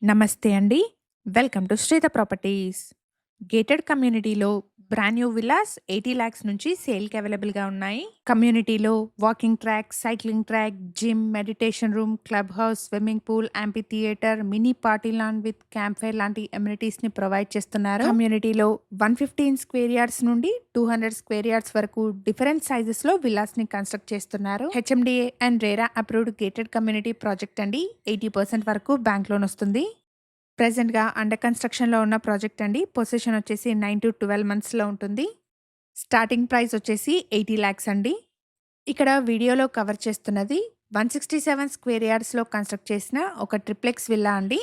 నమస్తే అండి. Welcome to Shridha properties. గేటెడ్ కమ్యూనిటీలో బ్రాండ్ న్యూ విల్లాస్ 80 లాక్స్ నుంచి సేల్‌కి అవైలబుల్‌గా ఉన్నాయి. కమ్యూనిటీలో walking track, cycling track, gym, meditation room, club house, swimming pool, amphitheatre, mini party lawn with camp fire లాంటి అమ్యూనిటీస్‌ని ప్రొవైడ్ చేస్తున్నారు. కమ్యూనిటీలో 115 స్క్వేర్ యార్డ్స్ నుండి 200 స్క్వేర్ యార్డ్స్ వరకు డిఫరెంట్ సైజెస్‌లో విల్లాస్‌ని కన్‌స్ట్రక్ట్ చేస్తున్నారు. HMDA and RERA approved gated community project అండి. 80% వరకు bank loan వస్తుంది. ప్రెజెంట్‌గా అండర్ కన్‌స్ట్రక్షన్‌లో ఉన్న ప్రాజెక్ట్ అండి. పొజిషన్ వచ్చేసి 9-12 మంత్స్‌లో ఉంటుంది. స్టార్టింగ్ ప్రైస్ వచ్చేసి 80 లాక్స్ అండి. ఇక్కడ వీడియోలో కవర్ చేస్తున్నది 167 స్క్వేర్ యార్డ్స్‌లో కన్‌స్ట్రక్ట్ చేసిన ఒక ట్రిప్లెక్స్ విల్లా అండి.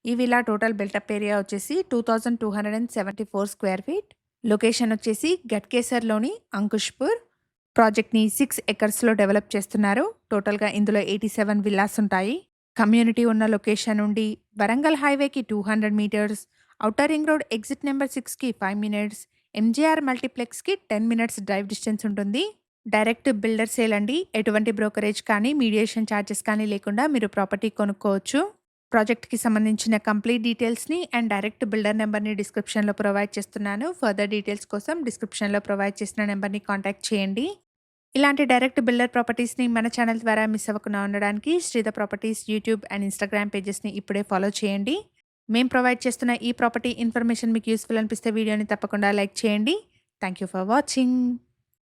ఈ విల్లా టోటల్ బిల్టప్ ఏరియా వచ్చేసి 2274 స్క్వేర్ ఫీట్. లొకేషన్ వచ్చేసి గట్కేసర్‌లోని అంకుష్‌పూర్. ప్రాజెక్ట్‌ని 6 ఎకర్స్‌లో డెవలప్ చేస్తున్నారు. టోటల్‌గా ఇందులో 87 విల్లాస్ ఉంటాయి. కమ్యూనిటీ ఉన్న లొకేషన్ నుండి వరంగల్ హైవేకి 200 metres, outer ring road exit number 6కి 5 మినిట్స్, ఎంజీఆర్ మల్టీప్లెక్స్‌కి 10 మినిట్స్ డ్రైవ్ డిస్టెన్స్ ఉంటుంది. డైరెక్ట్ బిల్డర్ సేల్ అండి. ఎటువంటి బ్రోకరేజ్ కానీ, మీడియేషన్ ఛార్జెస్ కానీ లేకుండా మీరు ప్రాపర్టీ కొనుక్కోవచ్చు. ప్రాజెక్ట్‌కి సంబంధించిన కంప్లీట్ డీటెయిల్స్‌ని అండ్ డైరెక్ట్ బిల్డర్ నెంబర్‌ని డిస్క్రిప్షన్‌లో ప్రొవైడ్ చేస్తున్నాను. ఫర్దర్ డీటెయిల్స్ కోసం డిస్క్రిప్షన్‌లో ప్రొవైడ్ చేసిన నెంబర్‌ని కాంటాక్ట్ చేయండి. ఇలాంటి డైరెక్ట్ బిల్డర్ ప్రాపర్టీస్‌ని మన ఛానల్ ద్వారా మిస్ అవ్వకుండా ఉండడానికి శ్రీధ ప్రాపర్టీస్ యూట్యూబ్ అండ్ ఇన్‌స్టాగ్రామ్ పేజెస్‌ని ఇప్పుడే ఫాలో చేయండి. మేము ప్రొవైడ్ చేస్తున్న ఈ ప్రాపర్టీ ఇన్ఫర్మేషన్ మీకు యూస్‌ఫుల్ అనిపిస్తే వీడియోని తప్పకుండా లైక్ చేయండి. Thank you for watching.